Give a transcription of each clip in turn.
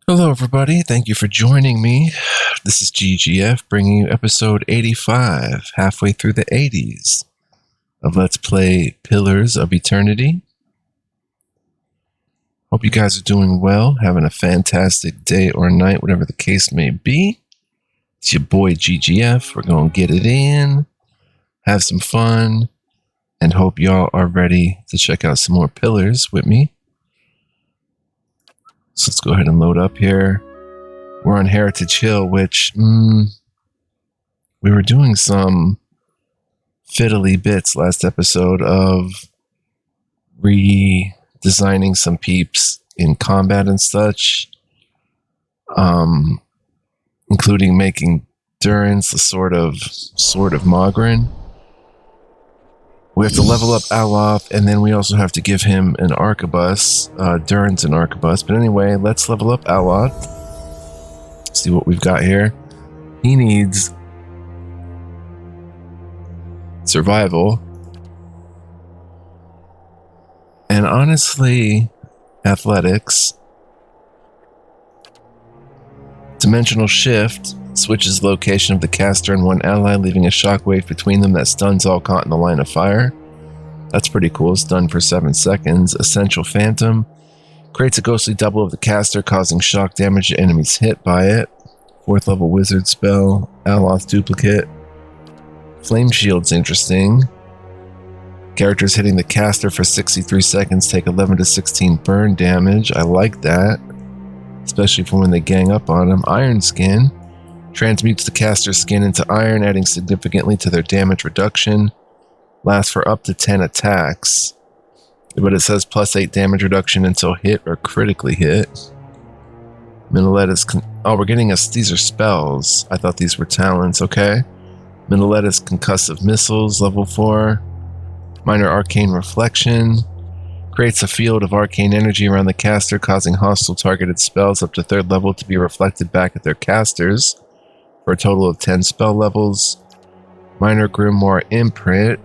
Hello, everybody. Thank you for joining me. This is GGF bringing you episode 85, halfway through the 80s of Let's Play Pillars of Eternity. Hope you guys are doing well, having a fantastic day or night, whatever the case may be. It's your boy GGF. We're going to get it in, have some fun, and hope y'all are ready to check out some more pillars with me. So let's go ahead and load up here. We're on Heritage Hill, which we were doing some fiddly bits last episode of redesigning some peeps in combat and such, including making Durance the sword of Mogren. We have to level up Aloth, and then we also have to give him an arquebus, Durance an arquebus. But anyway, let's level up Aloth. See what we've got here. He needs survival. And honestly, athletics. Dimensional shift switches the location of the caster and one ally, leaving a shockwave between them that stuns all caught in the line of fire. That's pretty cool. Stun for 7 seconds. Essential Phantom creates a ghostly double of the caster, causing shock damage to enemies hit by it. 4th level wizard spell. Aloth duplicate. Flame Shield's interesting. Characters hitting the caster for 63 seconds take 11 to 16 burn damage. I like that, especially for when they gang up on him. Iron Skin transmutes the caster's skin into iron, adding significantly to their damage reduction. Lasts for up to 10 attacks, but it says plus 8 damage reduction until hit or critically hit. Minalette's we're getting us, these are spells. I thought these were talents, okay. Minalette's concussive missiles, level 4. Minor arcane reflection. Creates a field of arcane energy around the caster, causing hostile targeted spells up to 3rd level to be reflected back at their casters, for a total of 10 spell levels. Minor Grimoire imprint.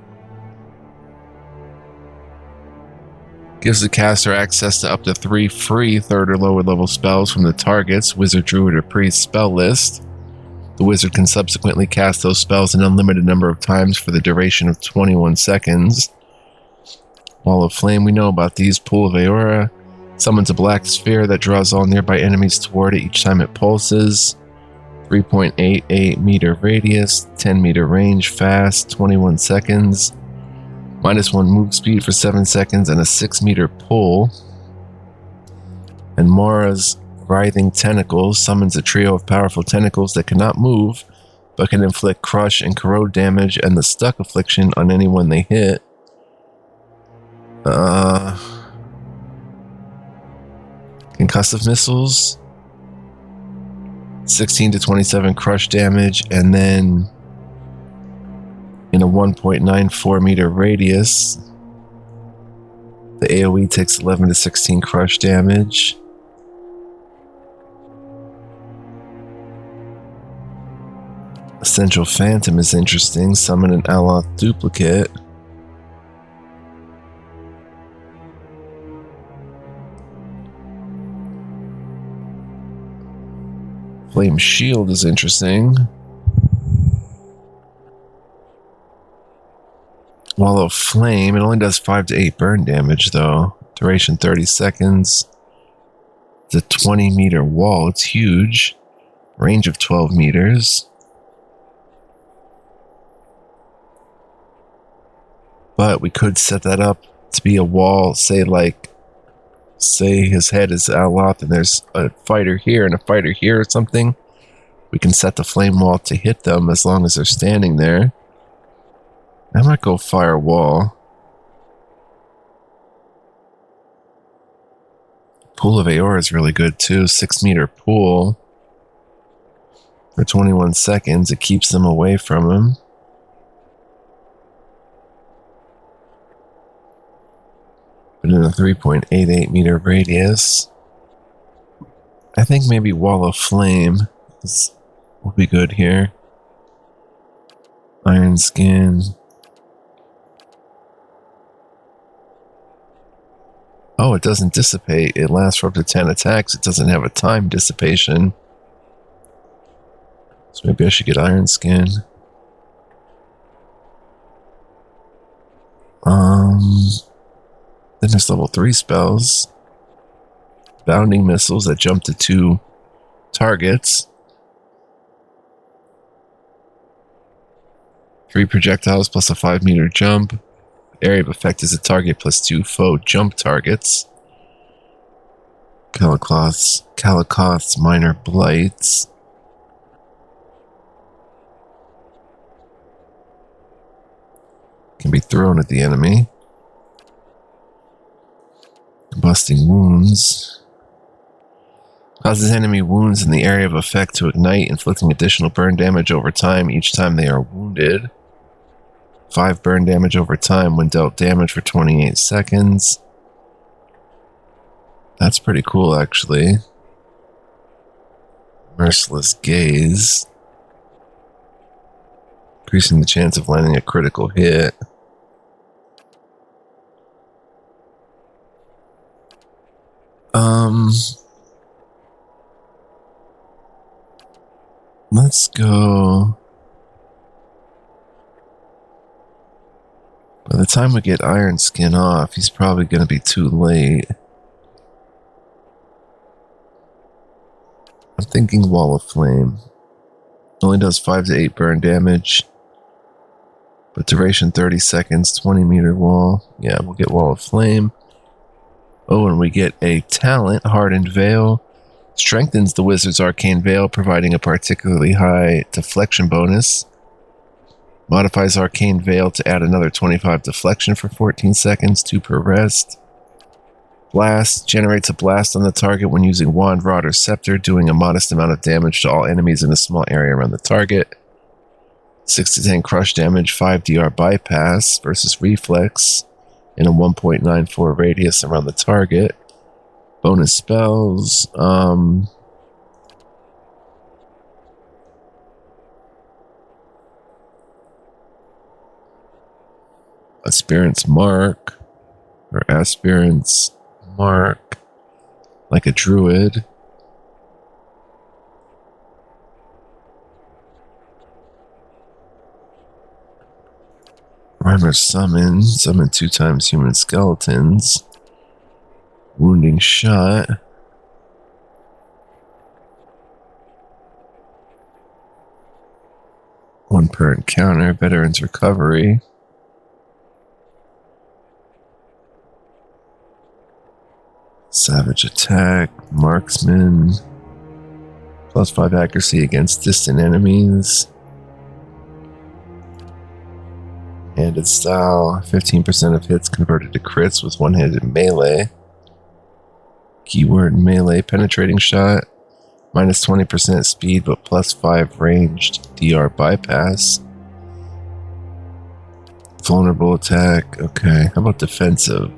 Gives the caster access to up to 3 free 3rd or lower level spells from the target's Wizard, Druid, or Priest spell list. The wizard can subsequently cast those spells an unlimited number of times for the duration of 21 seconds. Wall of Flame, we know about these. Pool of Aora summons a black sphere that draws all nearby enemies toward it each time it pulses. 3.88 meter radius, 10 meter range, fast, 21 seconds. -1 move speed for 7 seconds and a 6 meter pull. And Mora's Writhing Tentacles summons a trio of powerful tentacles that cannot move, but can inflict crush and corrode damage and the stuck affliction on anyone they hit. Concussive missiles, 16 to 27 crush damage, and then in a 1.94 meter radius, the AoE takes 11 to 16 crush damage. Essential Phantom is interesting. Summon an Aloth duplicate. Flame Shield is interesting. Wall of Flame, it only does 5 to 8 burn damage though. Duration 30 seconds. It's a 20 meter wall, it's huge. Range of 12 meters. But we could set that up to be a wall, say his head is Aloth and there's a fighter here and a fighter here or something. We can set the flame wall to hit them as long as they're standing there. I might go fire wall. Pool of Aora is really good too. 6 meter pool. For 21 seconds, it keeps them away from him. But in a 3.88 meter radius, I think maybe Wall of Flame will be good here. Iron Skin. Oh, it doesn't dissipate. It lasts for up to 10 attacks. It doesn't have a time dissipation. So maybe I should get Iron Skin. Then there's level 3 spells. Bounding missiles that jump to 2 targets. 3 projectiles plus a 5-meter jump. Area of effect is a target plus 2 foe jump targets. Calicoth's minor blights. Can be thrown at the enemy. Combusting wounds. Causes enemy wounds in the area of effect to ignite, inflicting additional burn damage over time each time they are wounded. 5 burn damage over time when dealt damage for 28 seconds. That's pretty cool, actually. Merciless Gaze. Increasing the chance of landing a critical hit. Let's go. By the time we get Iron Skin off, he's probably going to be too late. I'm thinking Wall of Flame. Only does 5 to 8 burn damage. But duration 30 seconds, 20-meter wall. Yeah, we'll get Wall of Flame. Oh, and we get a talent, Hardened Veil. Strengthens the Wizard's Arcane Veil, providing a particularly high deflection bonus. Modifies Arcane Veil to add another 25 deflection for 14 seconds, 2 per rest. Blast generates a blast on the target when using Wand, Rod, or Scepter, doing a modest amount of damage to all enemies in a small area around the target. 6 to 10 crush damage, 5 DR bypass versus reflex in a 1.94 radius around the target. Bonus spells. Aspirant's Mark, or Aspirant's Mark, like a druid. Rhymer Summon 2 times human skeletons. Wounding Shot. One per encounter. Veteran's Recovery. Savage Attack. Marksman. Plus 5 accuracy against distant enemies. Handed Style. 15% of hits converted to crits with one-handed melee. Keyword melee. Penetrating Shot. Minus 20% speed, but plus 5 ranged DR bypass. Vulnerable attack. Okay. How about defensive?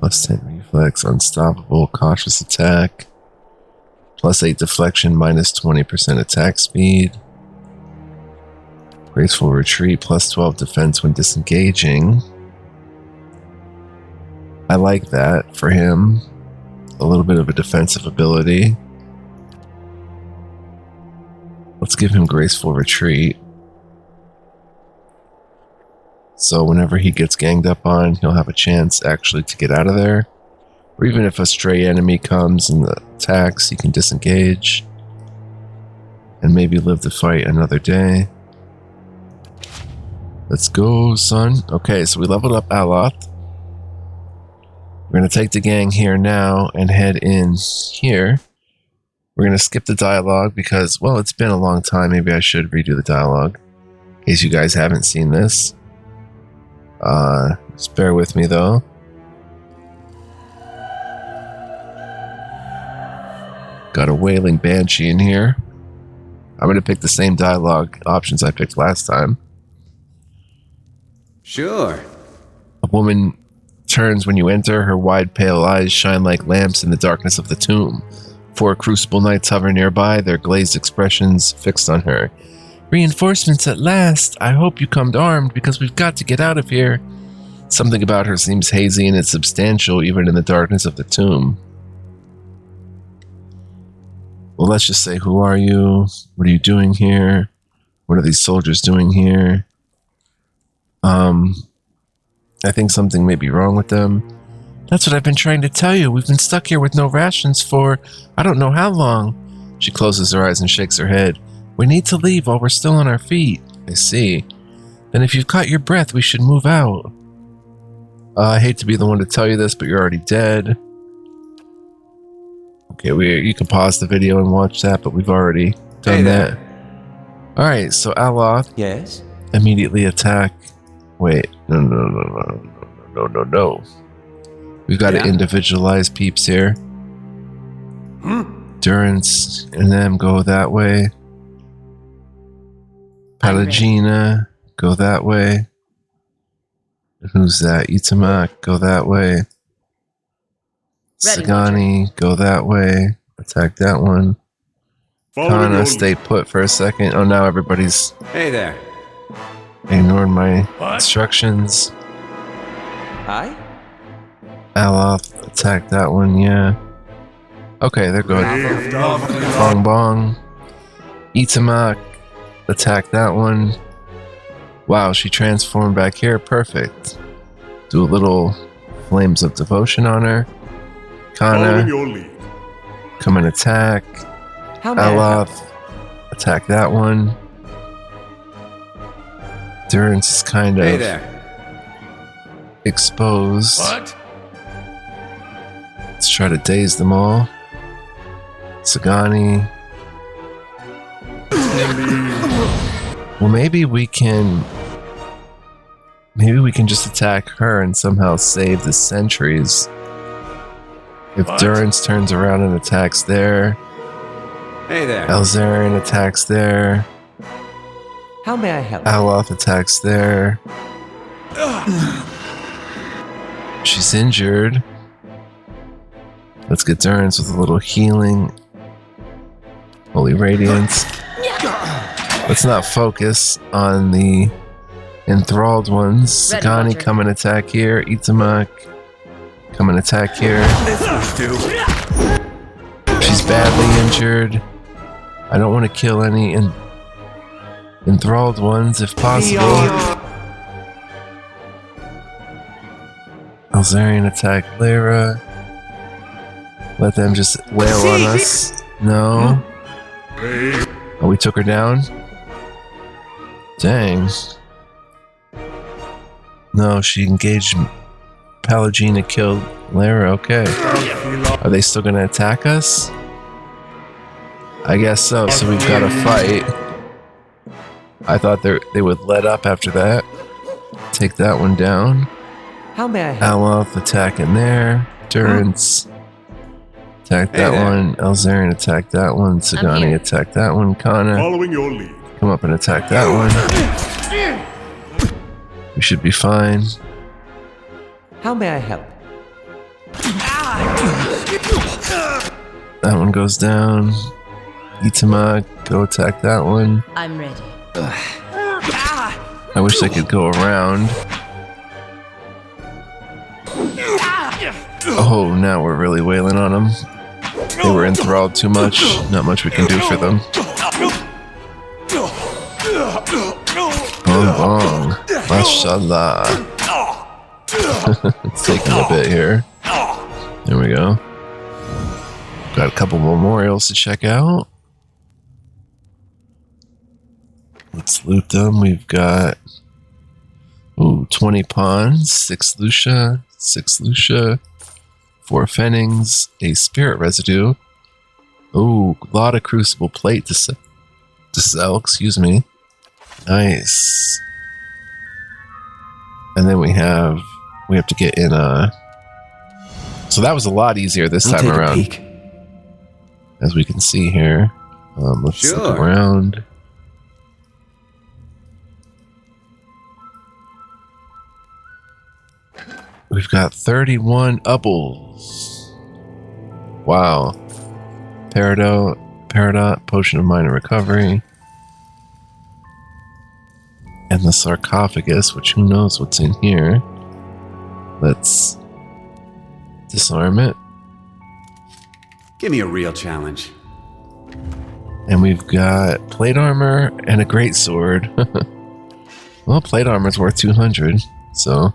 Plus 10 reflex. Unstoppable. Cautious attack. Plus 8 deflection. Minus 20% attack speed. Graceful Retreat. Plus 12 defense when disengaging. I like that for him. A little bit of a defensive ability. Let's give him Graceful Retreat. So whenever he gets ganged up on, he'll have a chance actually to get out of there. Or even if a stray enemy comes and attacks, he can disengage. And maybe live the fight another day. Let's go, son. Okay, so we leveled up Aloth. We're going to take the gang here now and head in here. We're going to skip the dialogue because, well, it's been a long time. Maybe I should redo the dialogue in case you guys haven't seen this. Just bear with me, though. Got a Wailing Banshee in here. I'm going to pick the same dialogue options I picked last time. Sure. A woman turns when you enter. Her wide pale eyes shine like lamps in the darkness of the tomb. 4 crucible knights hover nearby, their glazed expressions fixed on her. Reinforcements at last. I hope you come armed because we've got to get out of here. Something about her seems hazy and insubstantial, even in the darkness of the tomb. Well, let's just say, who are you? What are you doing here? What are these soldiers doing here? I think something may be wrong with them. That's what I've been trying to tell you. We've been stuck here with no rations for I don't know how long. She closes her eyes and shakes her head. We need to leave while we're still on our feet. I see. Then if you've caught your breath, we should move out. I hate to be the one to tell you this, but you're already dead. Okay, you can pause the video and watch that, but we've already done that. Alright, so Aloth immediately attack. Wait, no. We've got to individualize peeps here. Durance and them go that way. Pallegina, go that way. Who's that? Itamak, go that way. Sagani, go that way. Attack that one. Kana, stay put for a second. Oh, now everybody's... Hey there. Ignored my instructions. Hi? Aloth, attack that one, yeah. Okay, they're good. Bong bong. Itamak, attack that one. Wow, she transformed back here. Perfect. Do a little flames of devotion on her. Kana, come and attack. Aloth, attack that one. Durance is kind of exposed. What? Let's try to daze them all. Sagani. Well, maybe we can just attack her and somehow save the sentries. If Durance turns around and attacks there. Hey there. Elzarian attacks there. How may I help? Aloth attacks there. She's injured. Let's get Durance with a little healing. Holy Radiance. Let's not focus on the enthralled ones. Sagani, come and attack here. Itamak, come and attack here. She's badly injured. I don't want to kill any enthralled ones if possible. Elzarian attack Lyra. Let them just wail on us. No. Oh, we took her down? Dang. No, she engaged Pallegina, killed Lyra. Okay. Are they still going to attack us? I guess so. So we've got to fight. I thought they would let up after that. Take that one down. How may I help? Aloth attack in there. Durance attack that one. Elzarian attack that one. Sagani attack that one. Kana, Following your lead. come up and attack that one. We should be fine. How may I help? That one goes down. Itamak, go attack that one. I'm ready. I wish I could go around. Oh, now we're really wailing on them. They were enthralled too much. Not much we can do for them. Bong bong. Mashallah. It's taking a bit here. There we go. Got a couple memorials to check out. Let's loot them. We've got 20 pawns, 6 Lucia, 4 Fennings, a spirit residue. A lot of crucible plate to sell, excuse me. Nice. And then we have to get in a... So that was a lot easier this time around. As we can see here. Let's look around. We've got 31 Ubbles. Wow. Peridot, Potion of Minor Recovery. And the sarcophagus, which who knows what's in here. Let's disarm it. Give me a real challenge. And we've got plate armor and a great sword. Well, plate armor's worth 200, so.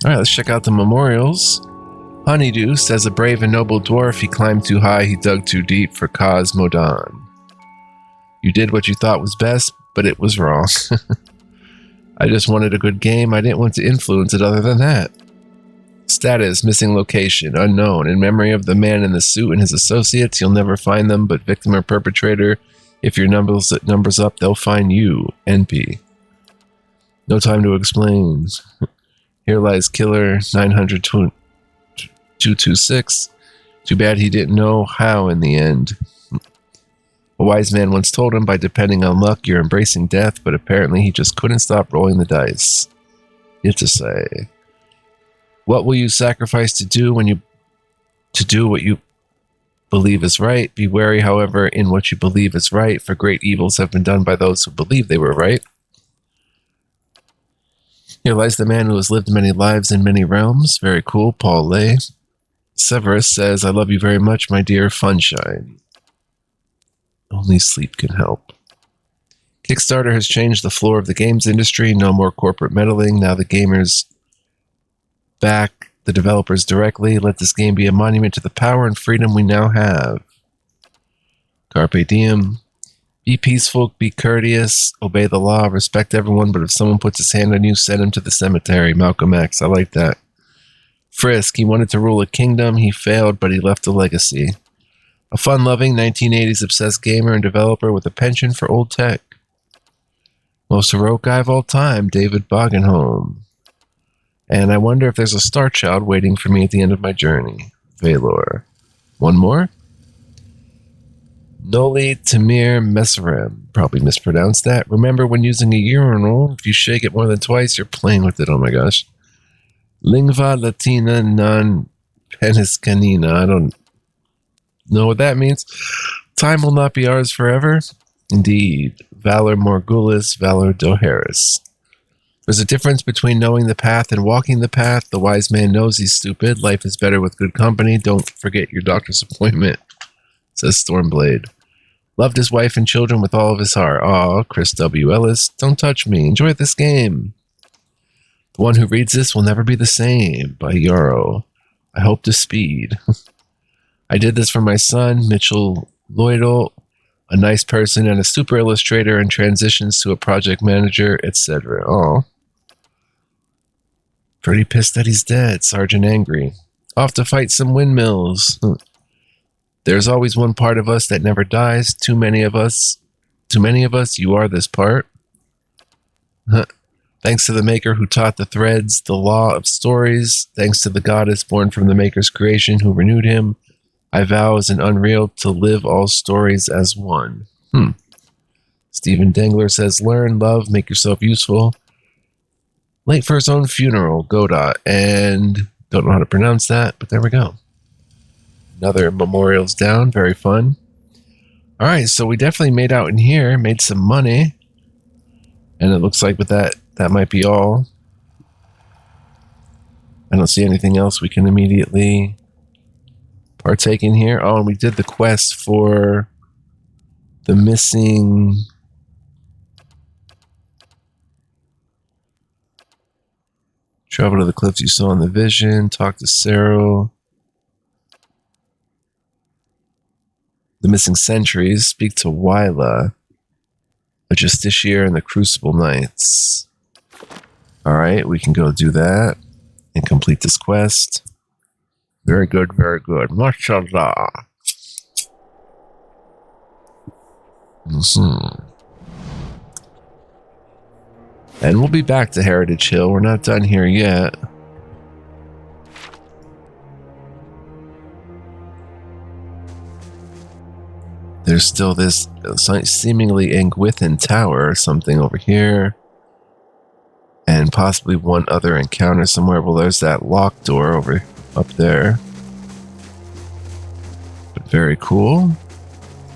Alright, let's check out the memorials. Honeydew says a brave and noble dwarf, he climbed too high, he dug too deep for Cosmodan. You did what you thought was best, but it was wrong. I just wanted a good game, I didn't want to influence it other than that. Status, missing location, unknown. In memory of the man in the suit and his associates, you'll never find them, but victim or perpetrator, if your numbers up, they'll find you. NP. No time to explain. Here lies killer 900-226. Too bad he didn't know how in the end. A wise man once told him, by depending on luck, you're embracing death, but apparently he just couldn't stop rolling the dice. It's a say. What will you sacrifice to do what you believe is right? Be wary, however, in what you believe is right, for great evils have been done by those who believe they were right. Here lies the man who has lived many lives in many realms. Very cool, Paul Lay. Severus says, I love you very much, my dear Funshine. Only sleep can help. Kickstarter has changed the floor of the games industry. No more corporate meddling. Now the gamers back the developers directly. Let this game be a monument to the power and freedom we now have. Carpe diem. Be peaceful, be courteous, obey the law, respect everyone, but if someone puts his hand on you, send him to the cemetery. Malcolm X, I like that. Frisk, he wanted to rule a kingdom, he failed, but he left a legacy. A fun-loving 1980s obsessed gamer and developer with a penchant for old tech. Most heroic guy of all time, David Bogenholm. And I wonder if there's a star child waiting for me at the end of my journey. Valor. One more? Noli Tamir Messerem. Probably mispronounced that. Remember, when using a urinal, if you shake it more than twice, you're playing with it. Oh my gosh. Lingua Latina non penis canina. I don't know what that means. Time will not be ours forever. Indeed. Valor Morgulis, Valor Doharis. There's a difference between knowing the path and walking the path. The wise man knows he's stupid. Life is better with good company. Don't forget your doctor's appointment, says Stormblade. Loved his wife and children with all of his heart. Aw, Chris W. Ellis, don't touch me. Enjoy this game. The one who reads this will never be the same, by Yarrow. I hope to speed. I did this for my son, Mitchell Lloydell, a nice person and a super illustrator, and transitions to a project manager, etc. Aw. Pretty pissed that he's dead, Sergeant Angry. Off to fight some windmills. There's always one part of us that never dies. Too many of us, you are this part. Thanks to the maker who taught the threads the law of stories. Thanks to the goddess born from the maker's creation who renewed him. I vow as an unreal to live all stories as one. Stephen Dengler says, learn, love, make yourself useful. Late for his own funeral, Godot. And don't know how to pronounce that, but there we go. Another memorials down, very fun. All right, so we definitely made out in here, made some money. And it looks like with that might be all. I don't see anything else we can immediately partake in here. Oh, and we did the quest for the missing... Travel to the cliffs you saw in the vision. Talk to Cyril. The missing sentries. Speak to Wyla. A Justiciar and the Crucible Knights. Alright, we can go do that and complete this quest. Very good, very good. Mashallah. And we'll be back to Heritage Hill. We're not done here yet. There's still this seemingly Angwithan tower or something over here. And possibly one other encounter somewhere. Well, there's that locked door over up there. But very cool.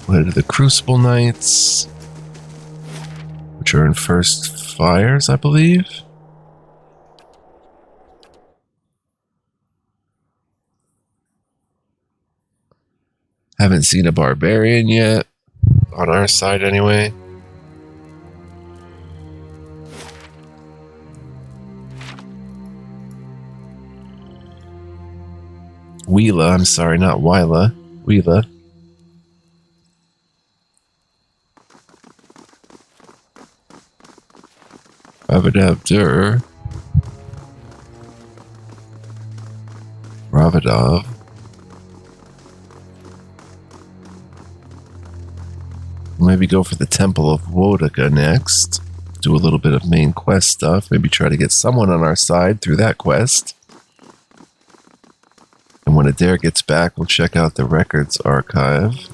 We'll head to the Crucible Knights, which are in First Fires, I believe. Haven't seen a barbarian yet. On our side, anyway. Wheela, I'm sorry, not Wyla. Wheela. Ravadavdur. Ravadov. Maybe go for the Temple of Wodaka next. Do a little bit of main quest stuff. Maybe try to get someone on our side through that quest. And when Adair gets back, we'll check out the records archive.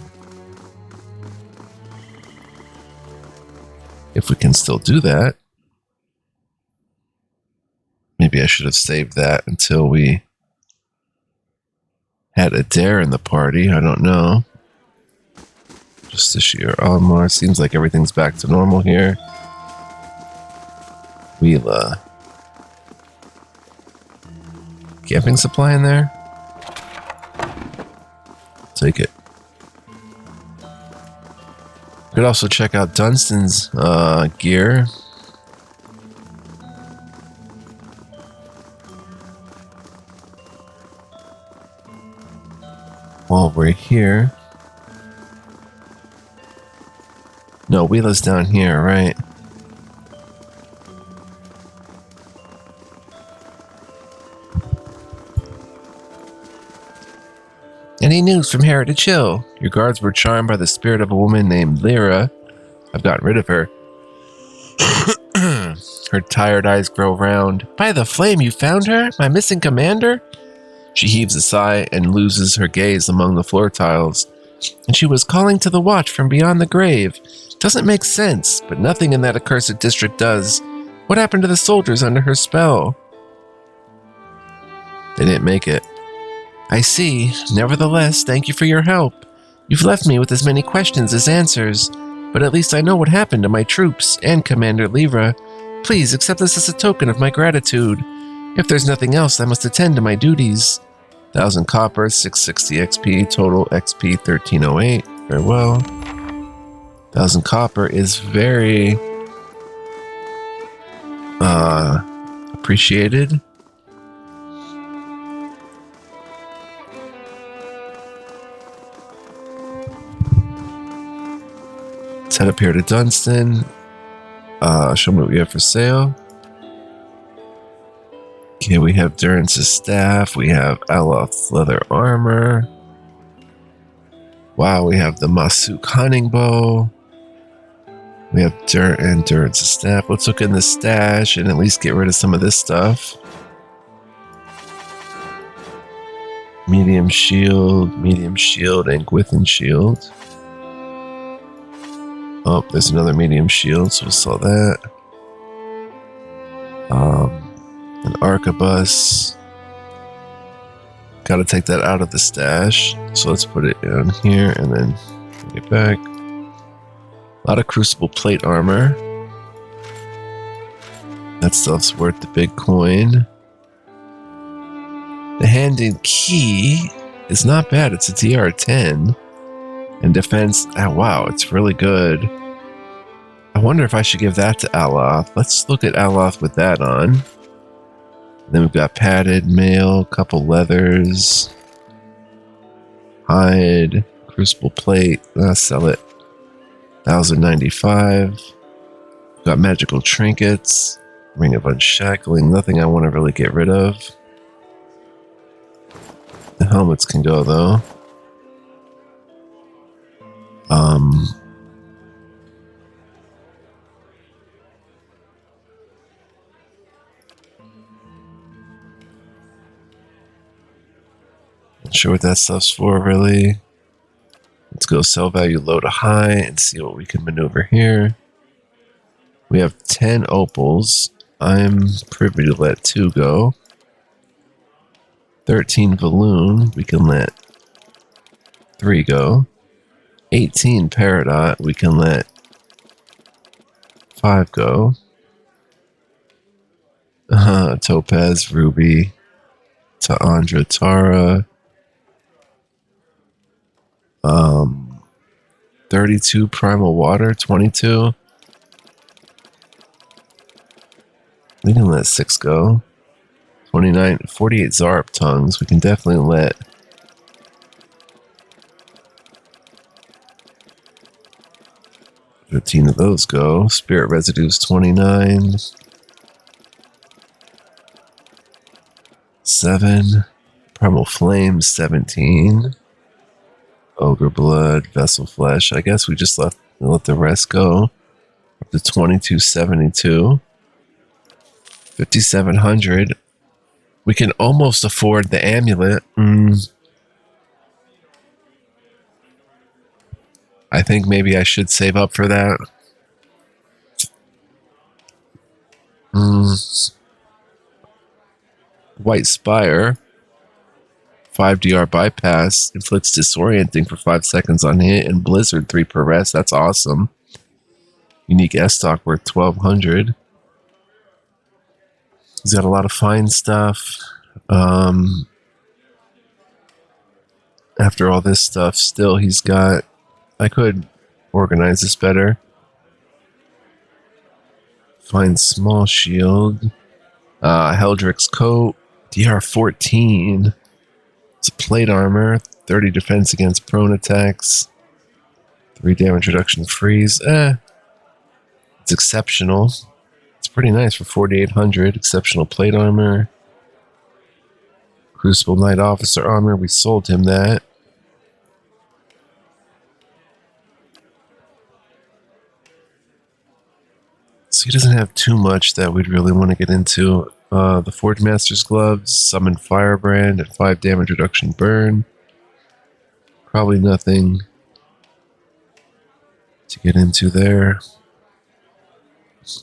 If we can still do that. Maybe I should have saved that until we had Adair in the party. I don't know. Just this year. Almar, seems like everything's back to normal here. Wheela. Camping supply in there? Take it. Could also check out Dunstan's gear. While we're here. No, Wheela's down here, right? Any news from Heritage Hill? Your guards were charmed by the spirit of a woman named Lyra. I've gotten rid of her. Her tired eyes grow round. By the flame, you found her? My missing commander? She heaves a sigh and loses her gaze among the floor tiles. And she was calling to the watch from beyond the grave. Doesn't make sense, but nothing in that accursed district does. What happened to the soldiers under her spell? They didn't make it. I see. Nevertheless, thank you for your help. You've left me with as many questions as answers, but at least I know what happened to my troops and Commander Lyra. Please accept this as a token of my gratitude. If there's nothing else, I must attend to my duties. 1,000 copper, 660 XP, total XP 1308. Farewell. 1,000 copper is very appreciated. Let's head up here to Dunstan. Show me what we have for sale. Okay, we have Durance's staff. We have Aloth's leather armor. Wow, we have the Masuk hunting bow. We have Durance's staff. Let's look in the stash and at least get rid of some of this stuff. Medium shield, and Gwithin shield. Oh, there's another medium shield, so we'll sell that. An arquebus. Gotta take that out of the stash. So let's put it in here and then bring it back. A lot of crucible plate armor. That stuff's worth the big coin. The handed key is not bad. It's a DR10. And defense, oh wow, it's really good. I wonder if I should give that to Aloth. Let's look at Aloth with that on. Then we've got padded mail, couple leathers, hide, crucible plate. Sell it. 1,095. We've got magical trinkets, ring of unshackling. Nothing I want to really get rid of. The helmets can go though. Not sure what that stuff's for, really. Let's go sell value low to high and see what we can maneuver here. We have 10 opals. I'm privy to let 2 go. 13 Valoon. We can let 3 go. 18 Peridot. We can let 5 go. Topaz, Ruby, Taandra, Tara. Um, 32 primal water, 22. We can let 6 go. 29, 48 Zarp tongues. We can definitely let 15 of those go. Spirit residues, 29. 7. Primal flames, 17. Ogre blood, vessel flesh. I guess we just let the rest go. Up to 2272. 5700. We can almost afford the amulet. I think maybe I should save up for that. White Spire. 5 DR bypass. Inflicts disorienting for 5 seconds on hit and blizzard 3 per rest. That's awesome. Unique S-Stock worth 1200. He's got a lot of fine stuff. After all this stuff, still he's got... I could organize this better. Fine small shield. Heldrick's coat. DR 14. It's a plate armor. 30 defense against prone attacks. 3 damage reduction freeze. It's exceptional. It's pretty nice for 4,800. Exceptional plate armor. Crucible Knight Officer armor. We sold him that. So he doesn't have too much that we'd really want to get into. The Forge Master's gloves. Summon Firebrand at 5 damage reduction burn. Probably nothing to get into there.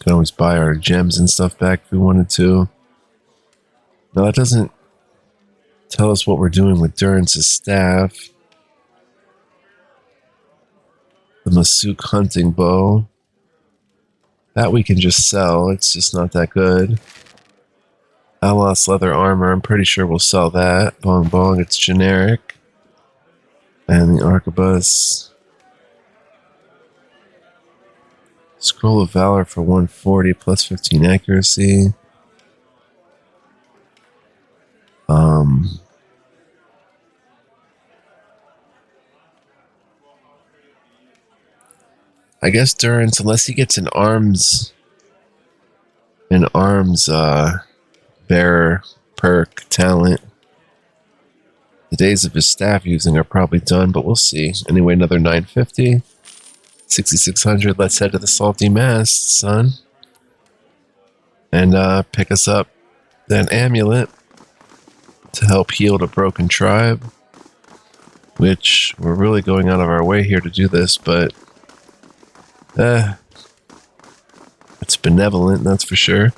Can always buy our gems and stuff back if we wanted to. Now that doesn't tell us what we're doing with Durance's staff. The Masuk hunting bow. That we can just sell. It's just not that good. Alos leather armor. I'm pretty sure we'll sell that. Bong bong. It's generic. And the arquebus. Scroll of Valor for 140 plus 15 accuracy. I guess Durance, unless he gets an arms bearer perk talent, the days of his staff using are probably done, but we'll see. Anyway, another 950. 6,600. Let's head to the Salty Mast, son. And pick us up that amulet to help heal the broken tribe. Which, we're really going out of our way here to do this, but it's benevolent, that's for sure.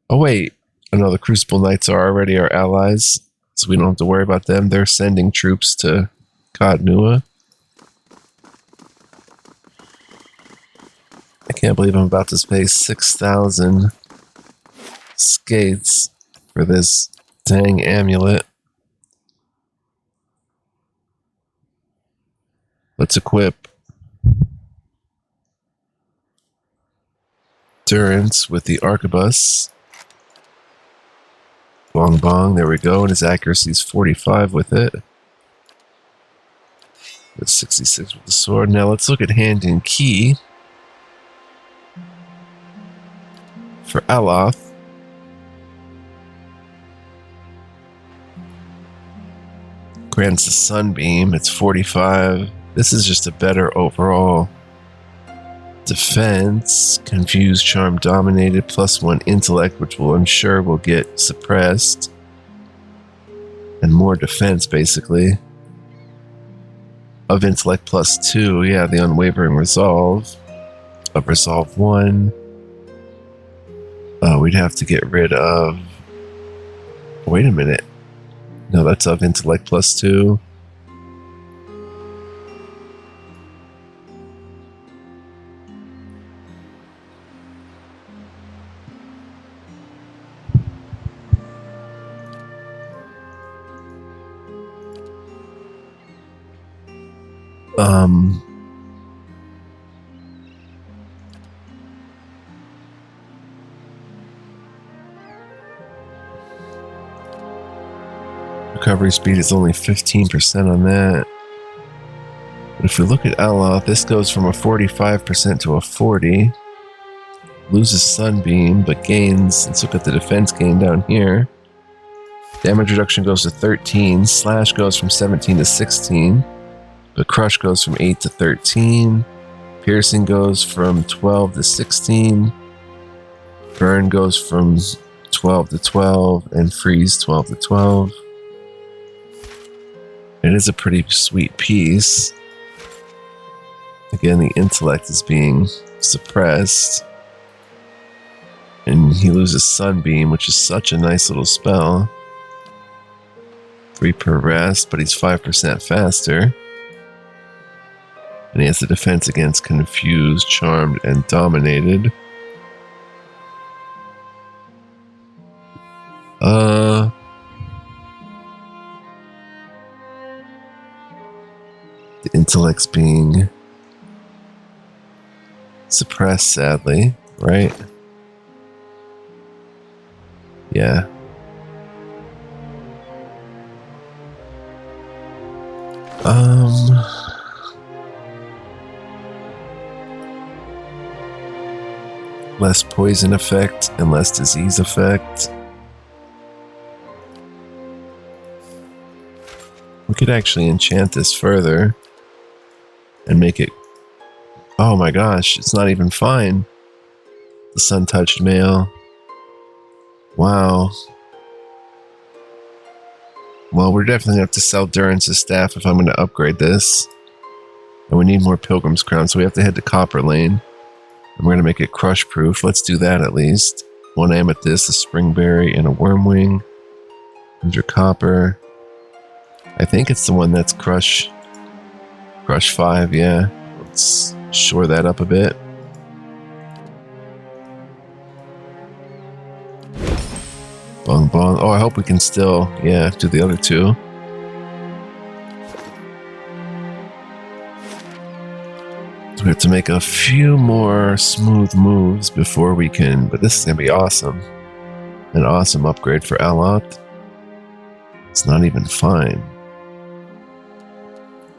Oh wait, I know the Crucible Knights are already our allies, so we don't have to worry about them. They're sending troops to Kadnua. I can't believe I'm about to pay 6,000 skates for this dang amulet. Let's equip Durance with the arquebus. Bong bong, there we go, and his accuracy is 45 with it. With 66 with the sword. Now let's look at hand and key. For Aloth. Grants the Sunbeam, it's 45. This is just a better overall defense. Confused, Charm, Dominated, +1 intellect, which I'm sure will get suppressed. And more defense, basically. Of intellect +2, yeah, the Unwavering Resolve. Of Resolve 1. We'd have to get rid of... Wait a minute. No, that's of intellect +2. Um, recovery speed is only 15% on that. But if we look at Ella, this goes from a 45% to a 40. Loses Sunbeam, but gains. Let's look at the defense gain down here. Damage reduction goes to 13. Slash goes from 17 to 16. But Crush goes from 8 to 13. Piercing goes from 12 to 16. Burn goes from 12 to 12. And Freeze 12 to 12. It is a pretty sweet piece. Again, the intellect is being suppressed. And he loses Sunbeam, which is such a nice little spell. 3 per rest, but he's 5% faster. And he has the defense against Confused, Charmed, and Dominated. The intellect's being suppressed, sadly, right? Yeah. Less poison effect and less disease effect. We could actually enchant this further and make it... Oh my gosh, it's not even fine. The Sun-Touched Mail. Wow. Well, we're definitely going to have to sell Durance's staff if I'm going to upgrade this. And we need more Pilgrim's Crown, so we have to head to Copper Lane. And we're going to make it crush-proof. Let's do that at least. 1 amethyst, a springberry, and a wormwing. 100 copper. I think it's the one that's crush 5, yeah. Let's shore that up a bit. Bong bong. Oh, I hope we can still, yeah, do the other two. So we have to make a few more smooth moves before we can, but this is going to be awesome. An awesome upgrade for Alot. It's not even fine.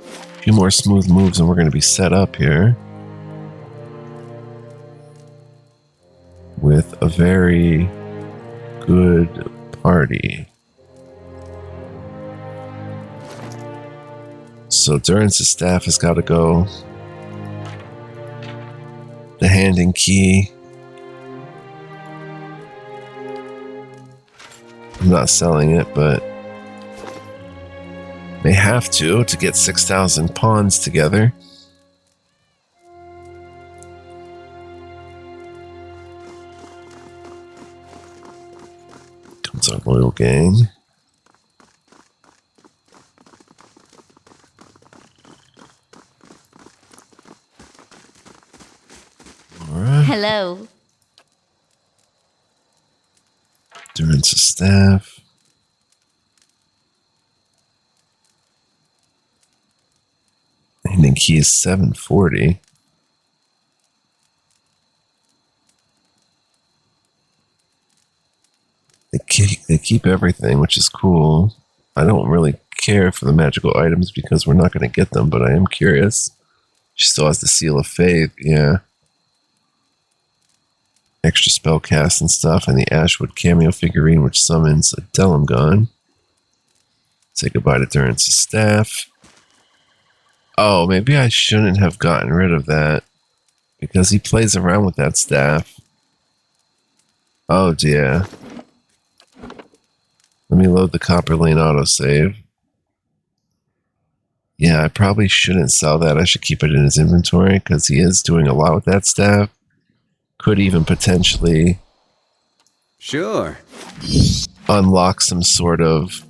A few more smooth moves and we're going to be set up here. With a very good party. So Durance's staff has got to go. The hand and key. I'm not selling it, but they have to get 6,000 pawns together. Comes our loyal gang. Hello. Durance's staff. I think he is 740. They keep everything, which is cool. I don't really care for the magical items because we're not going to get them, but I am curious. She still has the Seal of Faith, yeah. Extra spell cast and stuff, and the Ashwood cameo figurine, which summons a Delamgon. Say goodbye to Durance's staff. Oh, maybe I shouldn't have gotten rid of that, because he plays around with that staff. Oh dear. Let me load the Copper Lane autosave. Yeah, I probably shouldn't sell that. I should keep it in his inventory, because he is doing a lot with that staff. Could even potentially Sure. unlock some sort of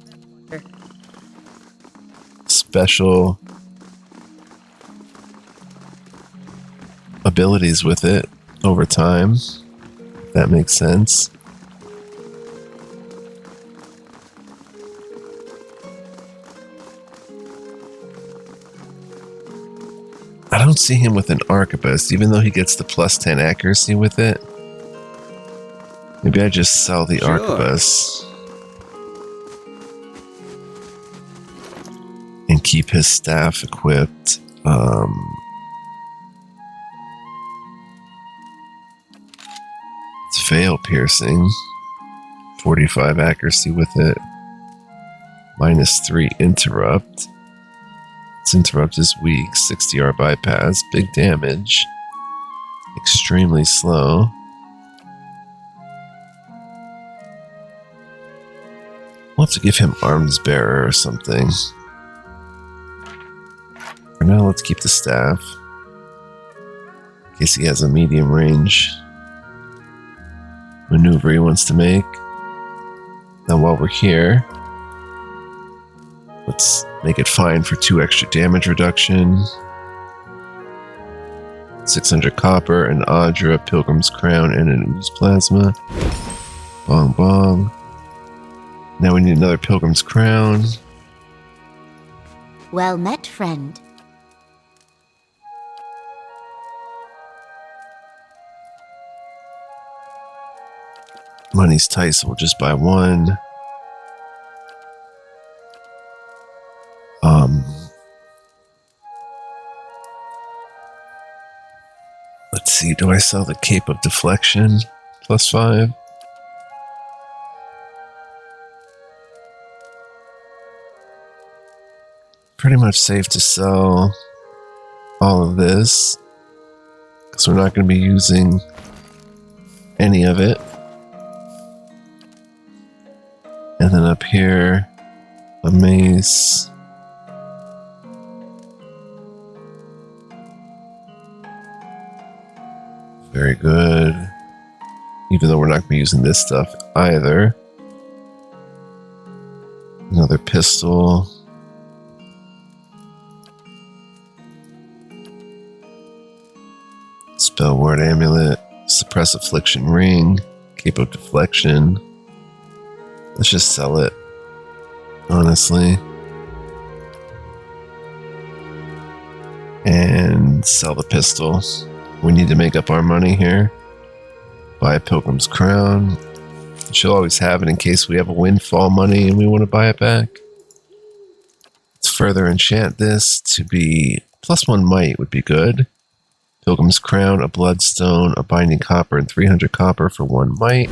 special abilities with it over time. If that makes sense. I don't see him with an arquebus, even though he gets the plus 10 accuracy with it. Maybe I just sell the Sure. arquebus. And keep his staff equipped. It's veil piercing. 45 accuracy with it. -3 interrupt. Its interrupt is weak. 60R bypass. Big damage. Extremely slow. We'll have to give him arms bearer or something. For now, let's keep the staff. In case he has a medium range maneuver he wants to make. Now while we're here, let's make it fine for 2 extra damage reduction. 600 copper, an Audra, Pilgrim's Crown, and an Ooze Plasma. Bong bong. Now we need another Pilgrim's Crown. Well met, friend. Money's tight, so we'll just buy 1. Let's see, do I sell the Cape of Deflection? +5? Pretty much safe to sell all of this, because we're not going to be using any of it. And then up here, a mace. Very good. Even though we're not going to be using this stuff either. Another pistol. Spell word amulet. Suppress affliction ring. Cape of deflection. Let's just sell it. Honestly. And sell the pistol. We need to make up our money here. Buy a Pilgrim's Crown. She'll always have it in case we have a windfall money and we want to buy it back. Let's further enchant this to be +1 might would be good. Pilgrim's Crown, a Bloodstone, a Binding Copper, and 300 copper for 1 might.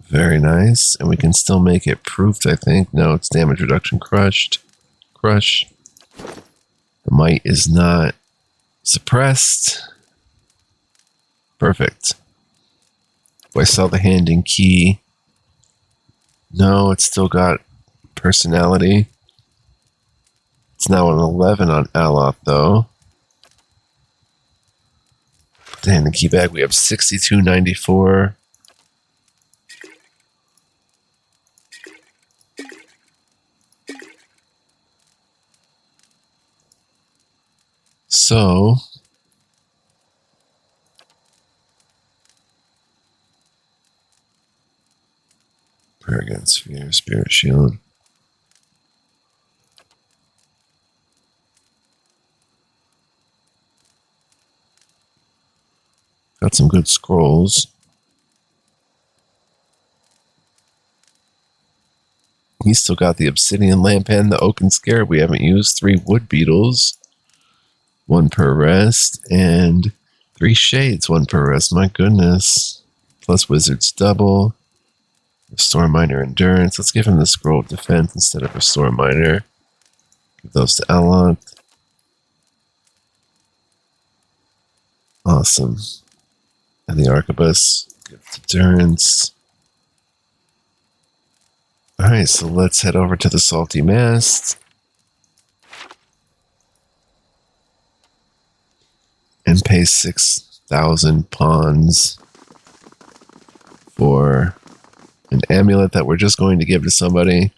Very nice. And we can still make it proofed, I think. No, it's damage reduction crushed. Crush. The might is not suppressed. Perfect. Do I sell the hand and key? No, it's still got personality. It's now an 11 on Aloth, though. Put the hand and key back. We have 6294. So, Paragon Sphere, Spirit Shield. Got some good scrolls. He's still got the Obsidian Lamp and the Oaken Scarab we haven't used. 3 Wood Beetles. 1 per rest, and 3 shades, 1 per rest. My goodness. Plus Wizard's Double. Restore Minor Endurance. Let's give him the Scroll of Defense instead of Restore Minor. Give those to Aloth. Awesome. And the Arquebus. Give to Durance. Alright, so let's head over to the Salty Mast. And pay 6,000 pawns for an amulet that we're just going to give to somebody.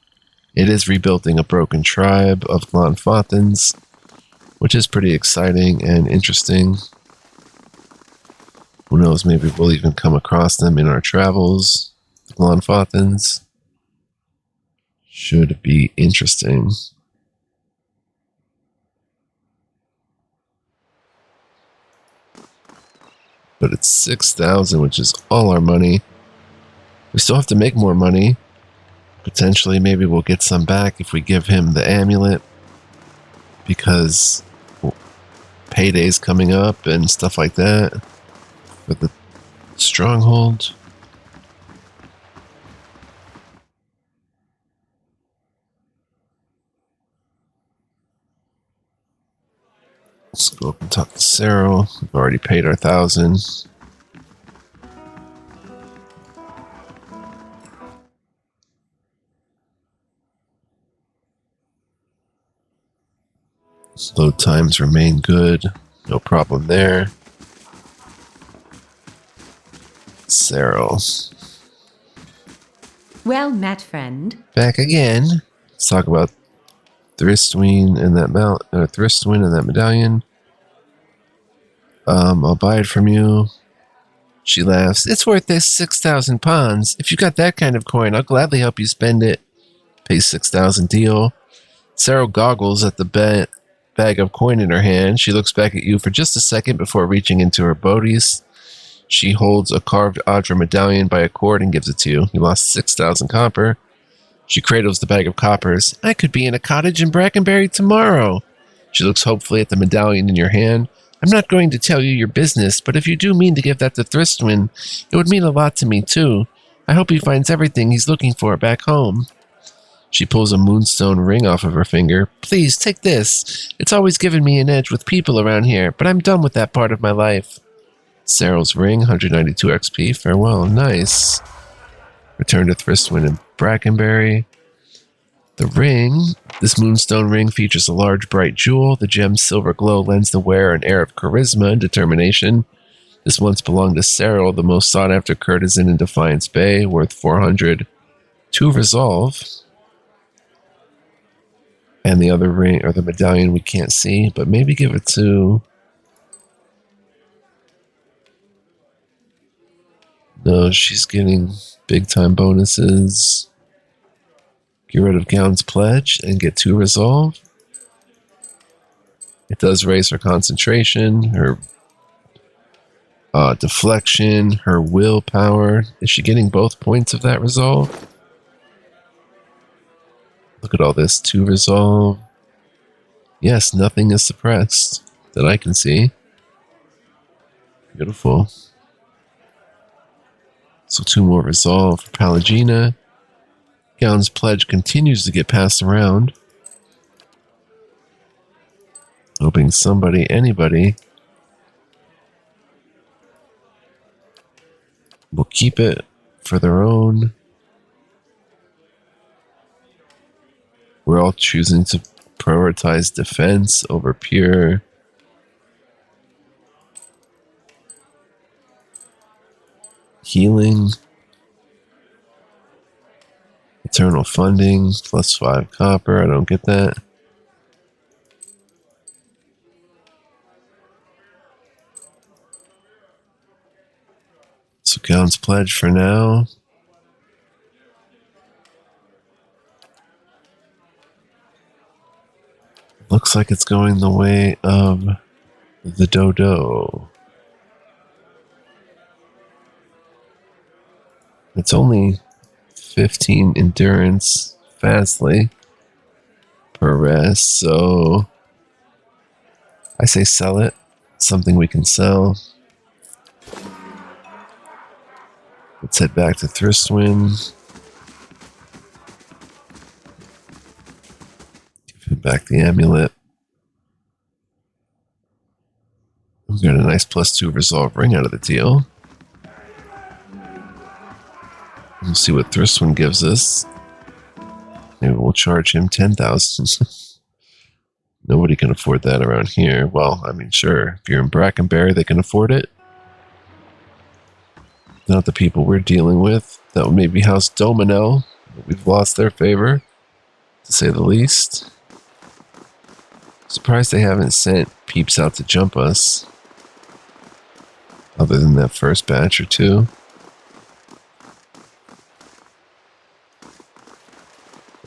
It is rebuilding a broken tribe of Glanfothans, which is pretty exciting and interesting. Who knows, maybe we'll even come across them in our travels, the Glanfothans. Should be interesting. But it's 6,000, which is all our money. We still have to make more money. Potentially, maybe we'll get some back if we give him the amulet. Because payday's coming up and stuff like that. For the stronghold. Let's go up and talk to Cyril. We've already paid our 1,000. Load times remain good. No problem there. Cyril. Well met, friend. Back again. Let's talk about Thristween and that Thristween and that medallion. I'll buy it from you. She laughs. It's worth this 6,000 pawns. If you got that kind of coin, I'll gladly help you spend it. Pay 6,000 deal. Sarah goggles at the bag of coin in her hand. She looks back at you for just a second before reaching into her bodies. She holds a carved Audra medallion by a cord and gives it to you. You lost 6,000 copper. She cradles the bag of coppers. I could be in a cottage in Brackenbury tomorrow. She looks hopefully at the medallion in your hand. I'm not going to tell you your business, but if you do mean to give that to Thristwin, it would mean a lot to me too. I hope he finds everything he's looking for back home. She pulls a moonstone ring off of her finger. Please, take this. It's always given me an edge with people around here, but I'm done with that part of my life. Cyril's ring, 192 XP. Farewell. Nice. Return to Thristwin and Brackenbury. The ring. This moonstone ring features a large bright jewel. The gem's silver glow lends the wearer an air of charisma and determination. This once belonged to Cyril, the most sought-after courtesan in Defiance Bay, worth 400. To resolve. And the other ring, or the medallion, we can't see, but maybe give it to... No, she's getting big-time bonuses. Get rid of Gown's Pledge and get 2 resolve. It does raise her concentration, her deflection, her willpower. Is she getting both points of that resolve? Look at all this. 2 resolve. Yes, nothing is suppressed that I can see. Beautiful. So 2 more resolve for Palagina. Gown's Pledge continues to get passed around. Hoping somebody, anybody, will keep it for their own. We're all choosing to prioritize defense over pure. Healing. Eternal funding. Plus 5 copper. I don't get that. So Gown's Pledge for now. Looks like it's going the way of the dodo. It's only 15 endurance fastly per rest, so I say sell it. Something we can sell. Let's head back to Thristwin. Give him back the amulet. We got a nice +2 resolve ring out of the deal. We'll see what Thristwin gives us. Maybe we'll charge him 10,000. Nobody can afford that around here. Well, I mean, sure. If you're in Brackenbury, they can afford it. Not the people we're dealing with. That would maybe House Domino. We've lost their favor, to say the least. Surprised they haven't sent peeps out to jump us. Other than that first batch or 2.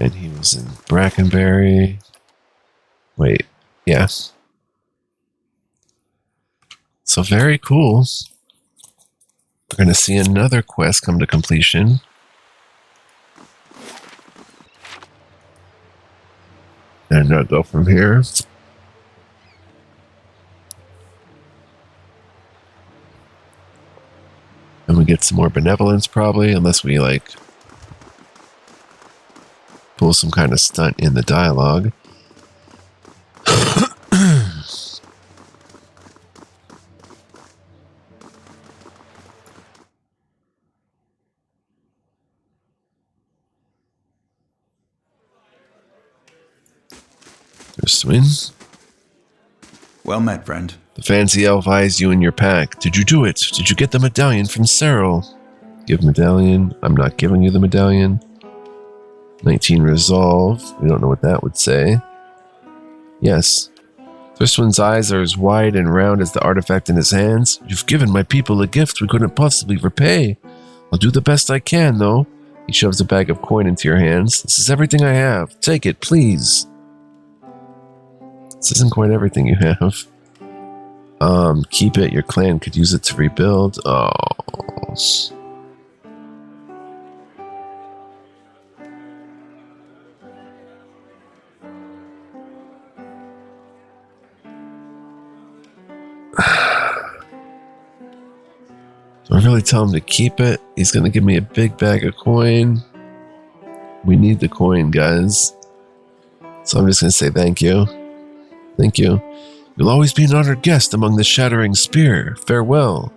And he was in Brackenberry. Wait, yeah. So very cool. We're going to see another quest come to completion. And I'll go from here. And we get some more benevolence probably, unless we like pull some kind of stunt in the dialogue. There's Swins. Well met, friend. The fancy elf eyes you in your pack. Did you do it? Did you get the medallion from Cyril? Give medallion. I'm not giving you the medallion. 19 resolve. We don't know what that would say. Yes. Thriswin's eyes are as wide and round as the artifact in his hands. You've given my people a gift we couldn't possibly repay. I'll do the best I can, though. He shoves a bag of coin into your hands. This is everything I have. Take it, please. This isn't quite everything you have. Keep it. Your clan could use it to rebuild. Oh. Do I really tell him to keep it? He's going to give me a big bag of coin. We need the coin, guys. So I'm just going to say thank you. Thank you. You'll always be an honored guest among the Shattering Spear. Farewell.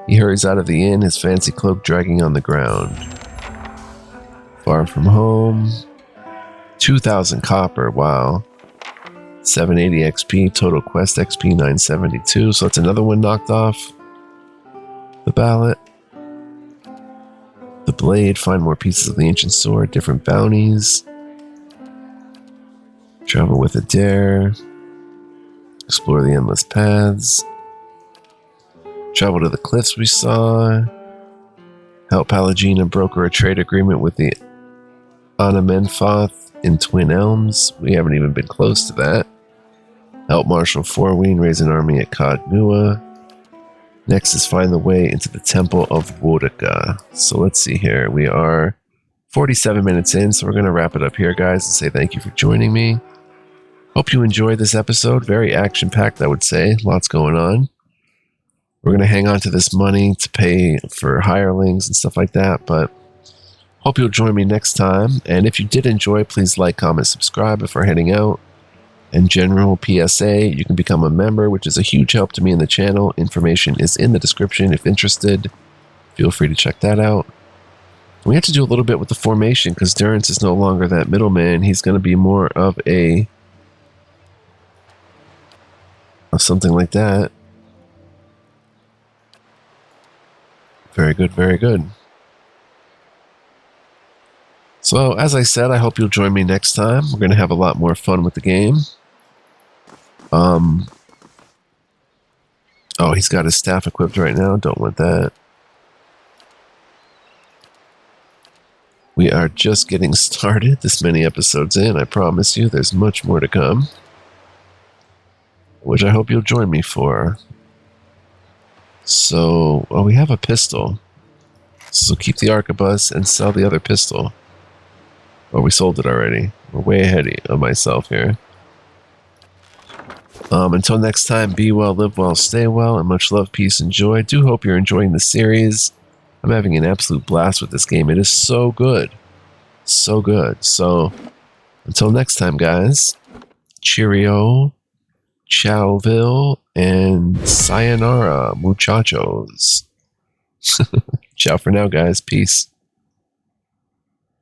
He hurries out of the inn, his fancy cloak dragging on the ground. Far from home. 2,000 copper. Wow. 780 XP. Total quest XP 972. So that's another one knocked off the ballot. The blade. Find more pieces of the ancient sword. Different bounties. Travel with a dare. Explore the endless paths. Travel to the cliffs we saw. Help Palagina broker a trade agreement with the Anamenfoth in Twin Elms. We haven't even been close to that. Help Marshal Forween raise an army at Kadnua. Next is find the way into the Temple of Wodaka. So let's see here. We are 47 minutes in, so we're going to wrap it up here, guys, and say thank you for joining me. Hope you enjoyed this episode. Very action-packed, I would say. Lots going on. We're going to hang on to this money to pay for hirelings and stuff like that, but hope you'll join me next time. And if you did enjoy, please like, comment, subscribe before heading out. And general PSA, you can become a member, which is a huge help to me in the channel. Information is in the description. If interested, feel free to check that out. We have to do a little bit with the formation because Durance is no longer that middleman. He's going to be more of something like that. Very good, very good. So, as I said, I hope you'll join me next time. We're going to have a lot more fun with the game. Oh, he's got his staff equipped right now. Don't want that. We are just getting started. This many episodes in, I promise you, there's much more to come, which I hope you'll join me for. So, we have a pistol. So keep the arquebus and sell the other pistol. Oh, we sold it already. We're way ahead of myself here. Until next time, be well, live well, stay well, and much love, peace, and joy. I do hope you're enjoying the series. I'm having an absolute blast with this game. It is so good. So good. So, until next time, guys. Cheerio. Chowville. And sayonara, muchachos. Ciao for now, guys. Peace.